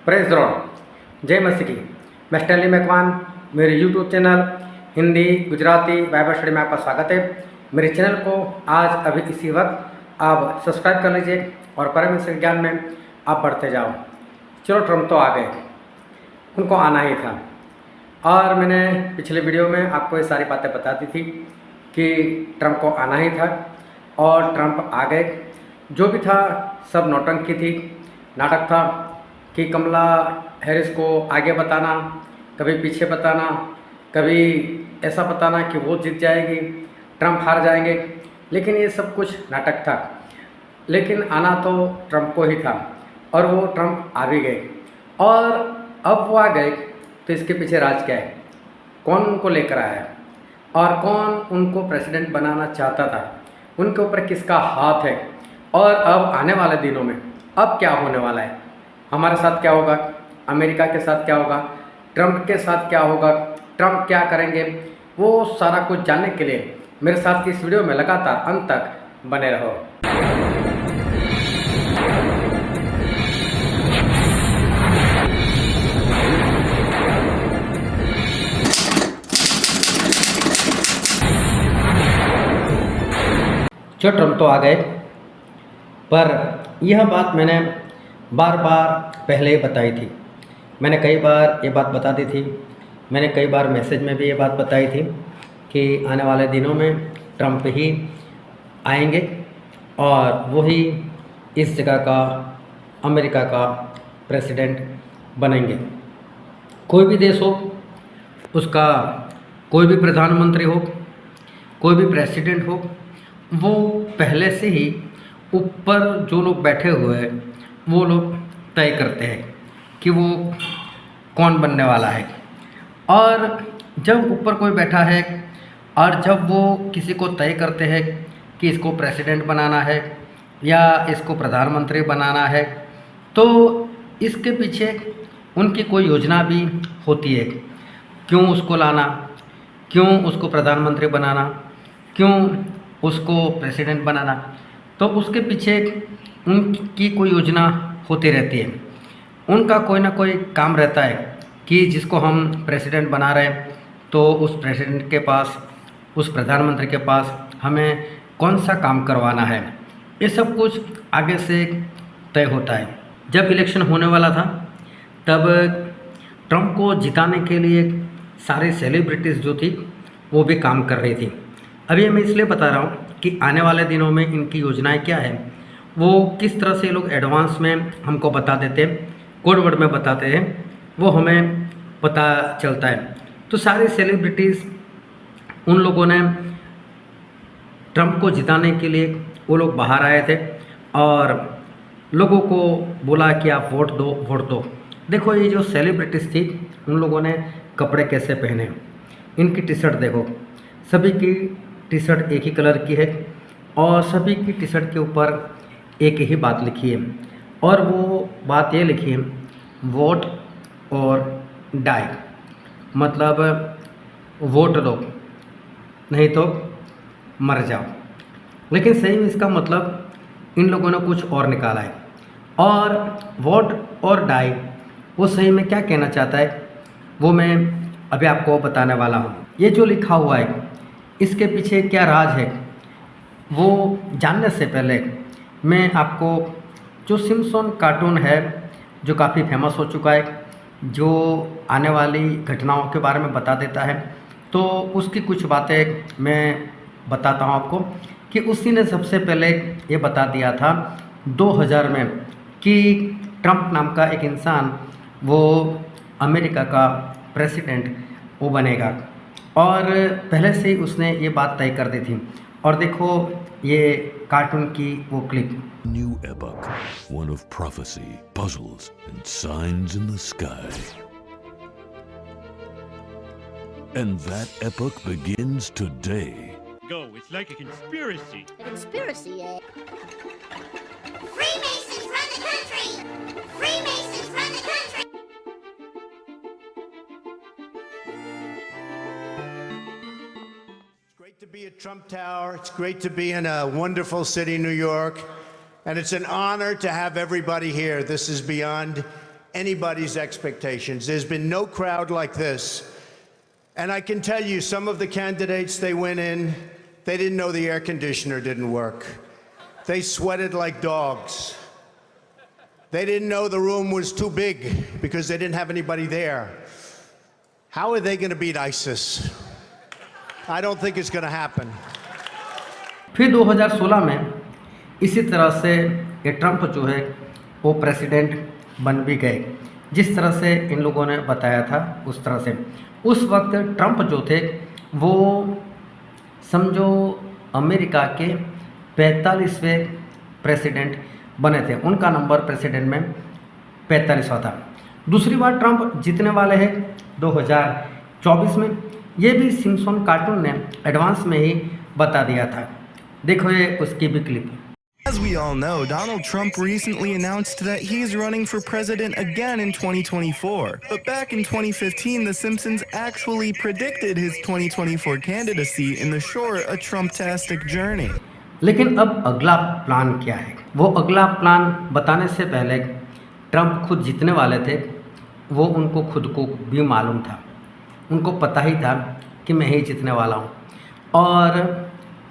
Praise Lord, जय मसीह की। मैं स्टैनली मैकवान, मेरे YouTube channel Hindi Gujarati Bible study में आपका स्वागत है। मेरे चैनल को आज अभी इसी वक्त आप सब्सक्राइब कर लीजिए और परमेश्वर ज्ञान में आप बढ़ते जाओ। चलो, ट्रम्प तो आ गए, उनको आना ही था। और मैंने पिछले वीडियो में आपको ये सारी बातें बता दी थी कि ट्रम्प को आना ही था और ट्रम्प आ गए। जो भी था सब नौटंकी थी, नाटक था कि कमला हैरिस को आगे बताना, कभी पीछे बताना, कभी ऐसा बताना कि वो जीत जाएगी, ट्रम्प हार जाएंगे। लेकिन ये सब कुछ नाटक था। लेकिन आना तो ट्रम्प को ही था और वो ट्रम्प आ भी गए। और अब वो आ गए तो इसके पीछे राज क्या है, कौन उनको लेकर आया और कौन उनको प्रेसिडेंट बनाना चाहता था, उनके ऊपर किसका हाथ है। और अब आने वाले दिनों में अब क्या होने वाला है, हमारे साथ क्या होगा, अमेरिका के साथ क्या होगा, ट्रम्प के साथ क्या होगा, ट्रम्प क्या करेंगे, वो सारा कुछ जानने के लिए मेरे साथ की इस वीडियो में लगातार अंत तक बने रहो। जो ट्रम्प तो आ गए, पर यह बात मैंने बार बार पहले ही बताई थी। मैंने कई बार ये बात बता दी थी, मैंने कई बार मैसेज में भी ये बात बताई थी कि आने वाले दिनों में ट्रम्प ही आएंगे और वही इस जगह का अमेरिका का प्रेसिडेंट बनेंगे। कोई भी देश हो, उसका कोई भी प्रधानमंत्री हो, कोई भी प्रेसिडेंट हो, वो पहले से ही ऊपर जो लोग बैठे हुए हैं वो लोग तय करते हैं कि वो कौन बनने वाला है। और जब ऊपर कोई बैठा है और जब वो किसी को तय करते हैं कि इसको प्रेसिडेंट बनाना है या इसको प्रधानमंत्री बनाना है, तो इसके पीछे उनकी कोई योजना भी होती है। क्यों उसको लाना, क्यों उसको प्रधानमंत्री बनाना, क्यों उसको प्रेसिडेंट बनाना, तो उसके पीछे उनकी कोई योजना होती रहती है। उनका कोई ना कोई काम रहता है कि जिसको हम प्रेसिडेंट बना रहे हैं तो उस प्रेसिडेंट के पास, उस प्रधानमंत्री के पास हमें कौन सा काम करवाना है। ये सब कुछ आगे से तय होता है। जब इलेक्शन होने वाला था तब ट्रम्प को जिताने के लिए सारी सेलिब्रिटीज़ जो थी वो भी काम कर रही थी। अभी मैं इसलिए बता रहा हूँ कि आने वाले दिनों में इनकी योजनाएं क्या है, वो किस तरह से लोग एडवांस में हमको बता देते हैं, कोड वर्ड में बताते हैं, वो हमें पता चलता है। तो सारे सेलिब्रिटीज़, उन लोगों ने ट्रम्प को जिताने के लिए वो लोग बाहर आए थे और लोगों को बोला कि आप वोट दो, वोट दो। देखो ये जो सेलिब्रिटीज़ थी, उन लोगों ने कपड़े कैसे पहने, इनकी टी शर्ट देखो, सभी की टी शर्ट एक ही कलर की है और सभी की टी शर्ट के ऊपर एक ही बात लिखी है और वो बात ये लिखी है, वोट और डाई, मतलब वोट दो नहीं तो मर जाओ। लेकिन सही में इसका मतलब इन लोगों ने कुछ और निकाला है। और वोट और डाई वो सही में क्या कहना चाहता है वो मैं अभी आपको बताने वाला हूँ। ये जो लिखा हुआ है इसके पीछे क्या राज है वो जानने से पहले मैं आपको जो सिम्पसन कार्टून है, जो काफ़ी फेमस हो चुका है, जो आने वाली घटनाओं के बारे में बता देता है, तो उसकी कुछ बातें मैं बताता हूँ आपको कि उसी ने सबसे पहले ये बता दिया था 2000 में कि ट्रम्प नाम का एक इंसान वो अमेरिका का प्रेसिडेंट वो बनेगा। और पहले से ही उसने ये बात तय कर दी थी। और देखो ये कार्टून की वो clip. New epoch, one of prophecy, puzzles, and signs in the sky. And that epoch begins today. Go, it's like a conspiracy. A conspiracy, eh? Freemasons run the country! Freemasons run the country! It's great to be at Trump Tower. It's great to be in a wonderful city, New York. And it's an honor to have everybody here. This is beyond anybody's expectations. There's been no crowd like this. And I can tell you, some of the candidates, they went in, they didn't know the air conditioner didn't work. They sweated like dogs. They didn't know the room was too big because they didn't have anybody there. How are they going to beat ISIS? I don't think it's going to happen. फिर 2016 में इसी तरह से ये Trump जो है वो president बन भी गए, जिस तरह से इन लोगों ने बताया था उस तरह से। उस वक्त ट्रंप जो थे वो समझो अमेरिका के 45वें प्रेसिडेंट बने थे, उनका नंबर प्रेसिडेंट में 45वां था। दूसरी बार ट्रंप जीतने वाले हैं 2024 में। ये भी सिम्पसन कार्टून ने एडवांस में ही बता दिया था। देखो ये उसकी भी clip. As we all know, Donald Trump recently announced that he's running for president again in 2024. But back in 2015, The Simpsons actually predicted his 2024 candidacy in the short A Trump-tastic Journey. लेकिन अब अगला plan क्या है? वो अगला plan बताने से पहले ट्रंप खुद जीतने वाले थे, वो उनको खुद को भी मालूम था, उनको पता ही था कि मैं ही जीतने वाला हूँ। और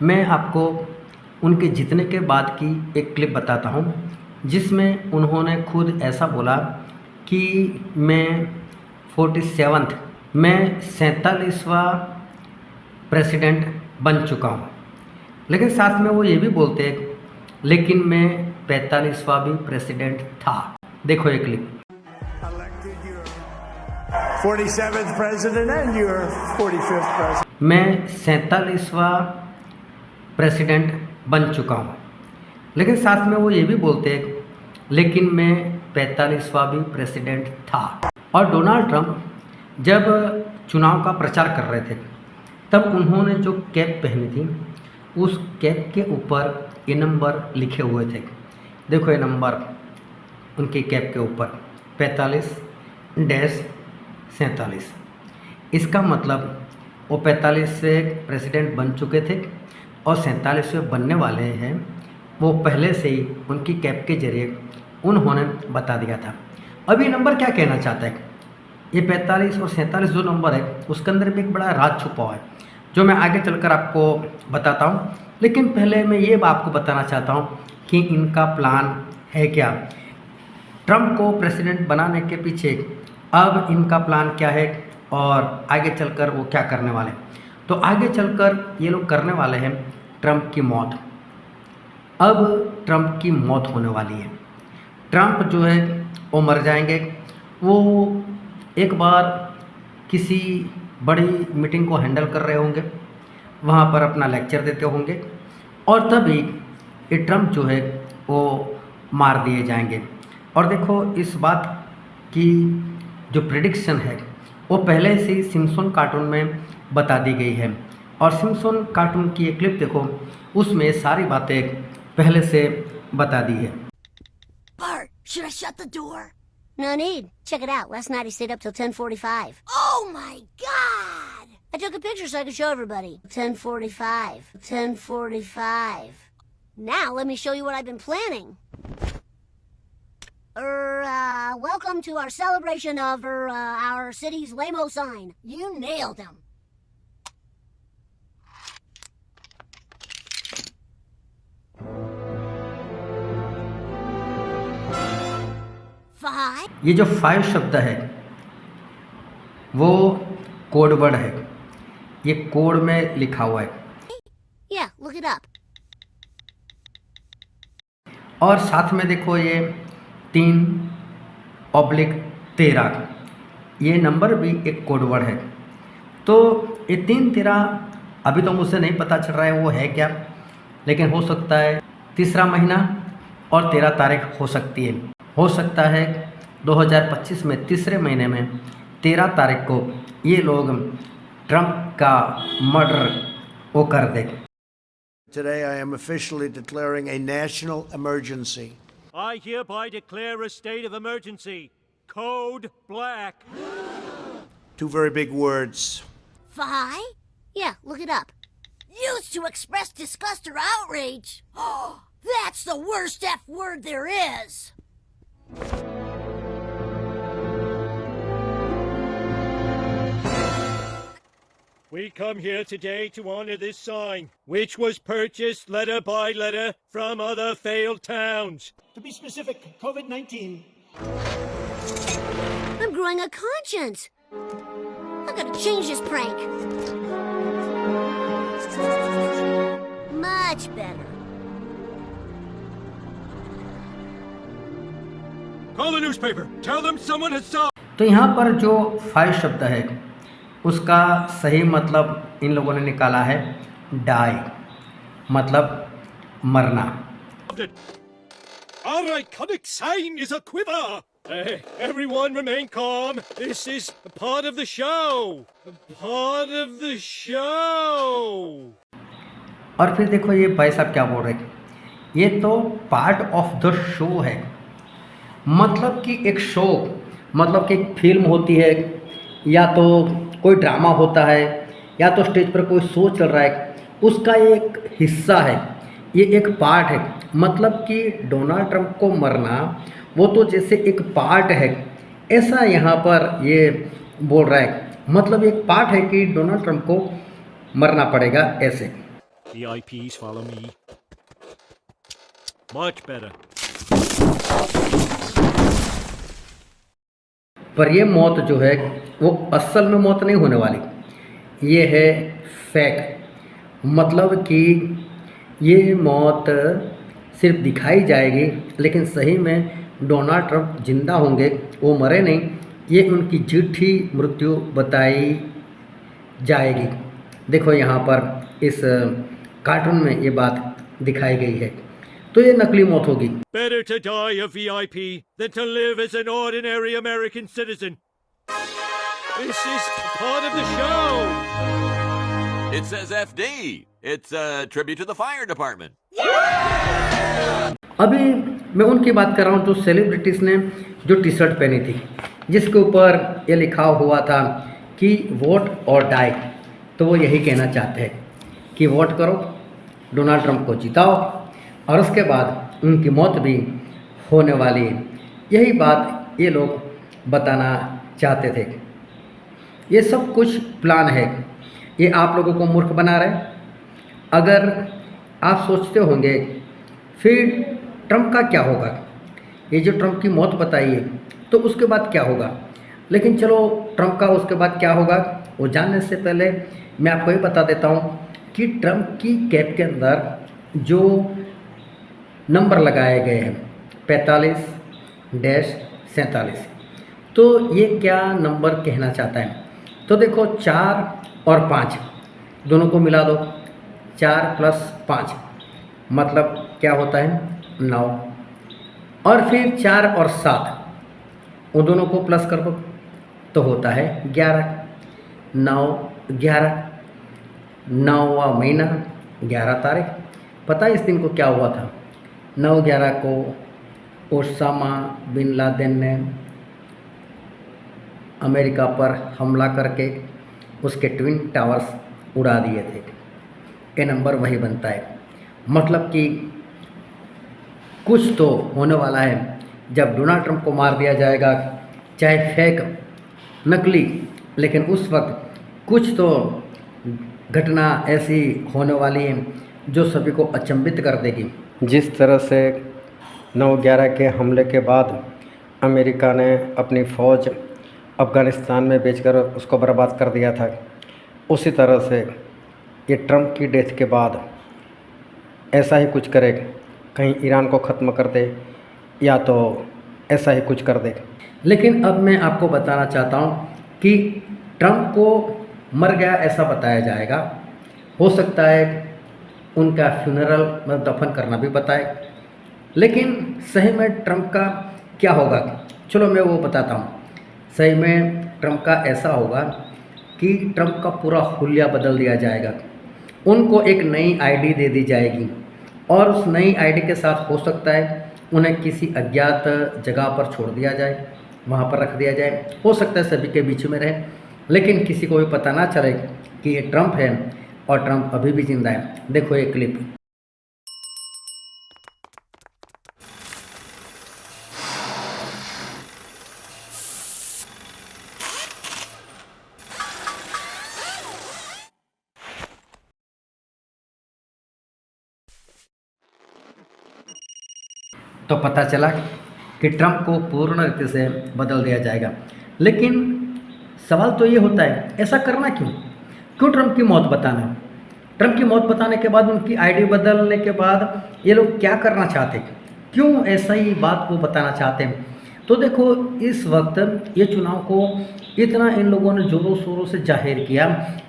मैं आपको उनके जीतने के बाद की एक क्लिप बताता हूँ जिसमें उन्होंने खुद ऐसा बोला कि मैं 47वां प्रेसिडेंट बन चुका हूँ। लेकिन साथ में वो ये भी बोलते लेकिन मैं 45वां भी प्रेसिडेंट था। देखो ये clip. Elected your 47th president and your 45th president. मैं 47वां प्रेसिडेंट बन चुका हूँ। लेकिन साथ में वो ये भी बोलते लेकिन मैं 45वां भी प्रेसिडेंट था। और डोनाल्ड ट्रंप जब चुनाव का प्रचार कर रहे थे तब उन्होंने जो कैप पहनी थी उस कैप के ऊपर ये नंबर लिखे हुए थे। देखो ये नंबर उनकी कैप के ऊपर 45-47। इसका मतलब वो 45 से प्रेसिडेंट बन चुके थे और 47वें बनने वाले हैं, वो पहले से ही उनकी कैप के जरिए उन्होंने बता दिया था। अब ये नंबर क्या कहना चाहता है? ये 45 और 47 जो नंबर है उसके अंदर भी एक बड़ा राज छुपा हुआ है जो मैं आगे चलकर आपको बताता हूँ। लेकिन पहले मैं ये आपको बताना चाहता हूँ कि इनका प्लान है क्या। ट्रंप को प्रेसिडेंट बनाने के पीछे अब इनका प्लान क्या है और आगे चलकर वो क्या करने वाले हैं। तो आगे चलकर ये लोग करने वाले हैं ट्रंप की मौत। अब ट्रंप की मौत होने वाली है। ट्रंप जो है वो मर जाएंगे। वो एक बार किसी बड़ी मीटिंग को हैंडल कर रहे होंगे, वहाँ पर अपना लेक्चर देते होंगे और तभी ये ट्रंप जो है वो मार दिए जाएंगे। और देखो इस बात की जो प्रेडिक्शन है वो पहले से ही सिम्पसन कार्टून में बता दी गई है। और सिम्पसन कार्टून की एक क्लिप देखो, उसमें सारी बातें पहले से बता दी है। Bart, should I shut the door? No need. Check it out. Last night he stayed up till 10:45. Oh my God! I took a picture so I could show everybody. 10:45. 10:45. Now let me show you what I've been planning. Welcome to our celebration of our city's Lamo sign. You nailed him. ये जो 5 शब्द है वो code word है, ये code में लिखा हुआ है। Yeah, look it up. और साथ में देखो ये 3/13 ये नंबर भी एक कोड वर्ड है। तो ये 3/13 अभी तो मुझसे नहीं पता चल रहा है वो है क्या, लेकिन हो सकता है तीसरा महीना और 13 तारीख हो सकती है। हो सकता है 2025 में तीसरे महीने में 13 तारीख को ये लोग ट्रंप का मर्डर वो कर दे। Today I am officially declaring a national emergency. I hereby declare a state of emergency. Code Black. Two very big words. Fi? Yeah, look it up. Used to express disgust or outrage. Oh, that's the worst F word there is. We come here today to honor this sign, which was purchased letter by letter from other failed towns. To be specific, COVID-19. I'm growing a conscience. I gotta change this prank. Much better. Call the newspaper. Tell them someone has solved. तो यहाँ पर जो five शब्द है उसका सही मतलब इन लोगों ने निकाला है डाई, मतलब मरना। Our iconic sign is a quiver. Everyone remain calm. This is part of the show. Part of the show. और फिर देखो ये भाई साहब क्या बोल रहे हैं, ये तो पार्ट ऑफ द शो है, मतलब कि एक शो, मतलब कि एक फिल्म होती है या तो कोई ड्रामा होता है या तो स्टेज पर कोई शो चल रहा है, उसका एक हिस्सा है, ये एक पार्ट है। मतलब कि डोनाल्ड ट्रंप को मरना वो तो जैसे एक पार्ट है, ऐसा यहाँ पर ये बोल रहा है। मतलब एक पार्ट है कि डोनाल्ड ट्रंप को मरना पड़ेगा ऐसे। VIPs follow me. Much better. पर ये मौत जो है वो असल में मौत नहीं होने वाली, ये है फेक। मतलब कि ये मौत सिर्फ दिखाई जाएगी, लेकिन सही में डोनाल्ड ट्रंप जिंदा होंगे, वो मरे नहीं, ये उनकी झूठी मृत्यु बताई जाएगी। देखो यहाँ पर इस कार्टून में ये बात दिखाई गई है, तो ये नकली मौत होगी। Better to die a VIP than to live as an ordinary American citizen. This is part of the show. It says FD. It's a tribute to the fire department. अभी मैं उनकी बात कर रहा हूँ जो सेलिब्रिटीज़ ने जो टी शर्ट पहनी थी, जिसके ऊपर ये लिखा हुआ था कि वोट और डाई। तो वो यही कहना चाहते हैं कि वोट करो, डोनाल्ड ट्रंप को जिताओ, और उसके बाद उनकी मौत भी होने वाली है। यही बात ये लोग बताना चाहते थे। ये सब कुछ प्लान है, ये आप लोगों को मूर्ख बना रहे। अगर आप सोचते होंगे फिर ट्रंप का क्या होगा, ये जो ट्रंप की मौत बताई है तो उसके बाद क्या होगा, लेकिन चलो ट्रंप का उसके बाद क्या होगा वो जानने से पहले मैं आपको ये बता देता हूँ कि ट्रंप की कैप के अंदर जो नंबर लगाए गए हैं 45-47, तो ये क्या नंबर कहना चाहता है। तो देखो 4 और 5 दोनों को मिला दो, 4 + 5 मतलब क्या होता है 9, और फिर 4 और 7 उन दोनों को प्लस कर दो तो होता है 11। 9/11, 9वां महीना 11 तारीख। पता है इस दिन को क्या हुआ था? 9/11 को ओसामा बिन लादेन ने अमेरिका पर हमला करके उसके ट्विन टावर्स उड़ा दिए थे। ये नंबर वही बनता है। मतलब कि कुछ तो होने वाला है जब डोनाल्ड ट्रंप को मार दिया जाएगा, चाहे फेक, नकली, लेकिन उस वक्त कुछ तो घटना ऐसी होने वाली है जो सभी को अचंभित कर देगी। जिस तरह से 9/11 के हमले के बाद अमेरिका ने अपनी फ़ौज अफ़गानिस्तान में भेजकर उसको बर्बाद कर दिया था, उसी तरह से ये ट्रंप की डेथ के बाद ऐसा ही कुछ करे, कहीं ईरान को ख़त्म कर दे या तो ऐसा ही कुछ कर दे। लेकिन अब मैं आपको बताना चाहता हूँ कि ट्रंप को मर गया ऐसा बताया जाएगा। हो सकता है उनका फ्यूनरल मतलब दफन करना भी बताए, लेकिन सही में ट्रंप का क्या होगा, चलो मैं वो बताता हूँ। सही में ट्रंप का ऐसा होगा कि ट्रंप का पूरा हुलिया बदल दिया जाएगा, उनको एक नई आईडी दे दी जाएगी, और उस नई आईडी के साथ हो सकता है उन्हें किसी अज्ञात जगह पर छोड़ दिया जाए, वहाँ पर रख दिया जाए। हो सकता है सभी के बीच में रहे, लेकिन किसी को भी पता ना चले कि ये ट्रंप है और ट्रंप अभी भी जिंदा है। देखो ये क्लिप। तो पता चला कि ट्रंप को पूर्ण रीति से बदल दिया जाएगा। लेकिन सवाल तो ये होता है, ऐसा करना क्यों? क्यों ट्रंप की मौत बताना? ट्रंप की मौत बताने के बाद, उनकी आईडी बदलने के बाद ये लोग क्या करना चाहते हैं? क्यों ऐसा ही बात को बताना चाहते हैं? तो देखो, इस वक्त ये चुनाव को इतना इन लोगों ने ज़ोरों शोरों से जाहिर किया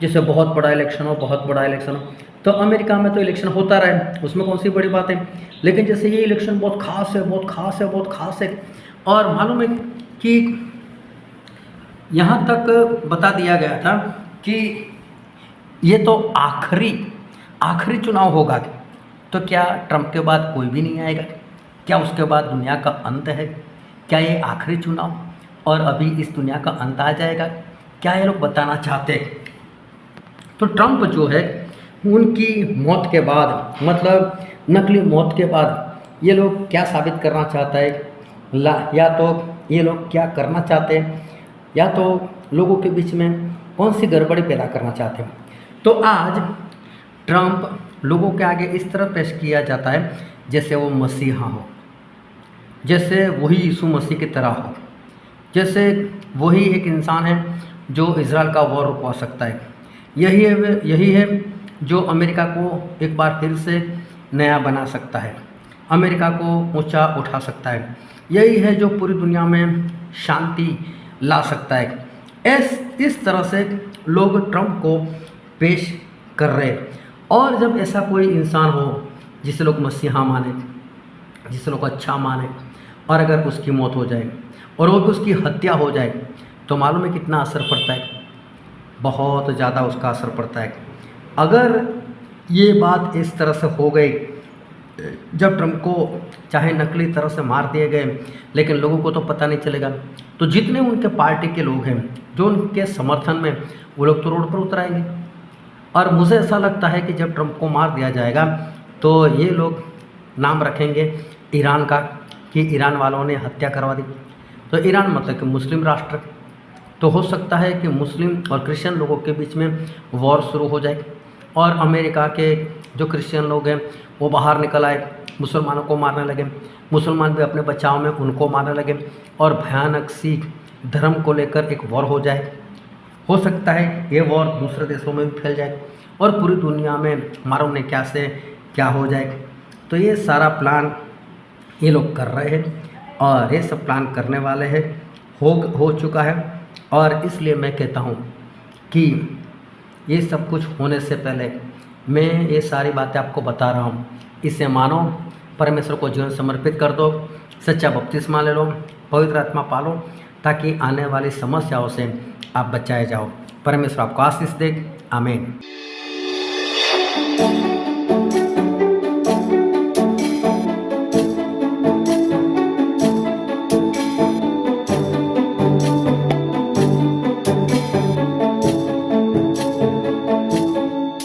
जैसे बहुत बड़ा इलेक्शन हो, बहुत बड़ा इलेक्शन हो। तो अमेरिका में तो इलेक्शन होता रहे, उसमें कौन सी बड़ी बात है। लेकिन जैसे ये इलेक्शन बहुत ख़ास है, बहुत ख़ास है, बहुत ख़ास है, और मालूम है कि यहाँ तक बता दिया गया था कि ये तो आखिरी चुनाव होगा। तो क्या ट्रंप के बाद कोई भी नहीं आएगा? क्या उसके बाद दुनिया का अंत है? क्या ये आखिरी चुनाव और अभी इस दुनिया का अंत आ जाएगा? क्या ये लोग बताना चाहते हैं? तो ट्रंप जो है, उनकी मौत के बाद, मतलब नकली मौत के बाद, ये लोग क्या साबित करना चाहता है? या तो ये लोग क्या करना चाहते हैं, या तो लोगों के बीच में कौन सी गड़बड़ी पैदा करना चाहते हैं। तो आज ट्रंप लोगों के आगे इस तरह पेश किया जाता है जैसे वो मसीहा हो, जैसे वही यीशु मसीह की तरह हो, जैसे वही एक इंसान है जो इजराइल का वॉर रुकवा सकता है। यही है जो अमेरिका को एक बार फिर से नया बना सकता है, अमेरिका को ऊंचा उठा सकता है। यही है जो पूरी दुनिया में शांति ला सकता है। इस तरह से लोग ट्रंप को पेश कर रहे हैं। और जब ऐसा कोई इंसान हो जिसे लोग मसीहा माने, जिसे लोग अच्छा माने, और अगर उसकी मौत हो जाए और वो भी उसकी हत्या हो जाए, तो मालूम है कितना असर पड़ता है? बहुत ज़्यादा उसका असर पड़ता है। अगर ये बात इस तरह से हो गई, जब ट्रंप को चाहे नकली तरह से मार दिए गए, लेकिन लोगों को तो पता नहीं चलेगा, तो जितने उनके पार्टी के लोग हैं जो उनके समर्थन में, वो लोग तो रोड पर उतर आएंगे। और मुझे ऐसा लगता है कि जब ट्रंप को मार दिया जाएगा तो ये लोग नाम रखेंगे ईरान का, कि ईरान वालों ने हत्या करवा दी। तो ईरान मतलब कि मुस्लिम राष्ट्र, तो हो सकता है कि मुस्लिम और क्रिश्चियन लोगों के बीच में वॉर शुरू हो जाए और अमेरिका के जो क्रिश्चियन लोग हैं वो बाहर निकल आए, मुसलमानों को मारने लगे, मुसलमान भी अपने बचाव में उनको मारने लगे, और भयानक सी धर्म को लेकर एक वॉर हो जाए। हो सकता है ये वॉर दूसरे देशों में भी फैल जाए और पूरी दुनिया में मालूम नहीं क्या से क्या हो जाए। तो ये सारा प्लान ये लोग कर रहे हैं और ये सब प्लान करने वाले हैं, हो चुका है। और इसलिए मैं कहता हूँ कि ये सब कुछ होने से पहले मैं ये सारी बातें आपको बता रहा हूँ, इसे मानो, परमेश्वर को जीवन समर्पित कर दो, सच्चा बपतिस्मा ले लो, पवित्र आत्मा पालो, ताकि आने वाली समस्याओं से आप बचाए जाओ। परमेश्वर आपको आशीष दे। आमीन।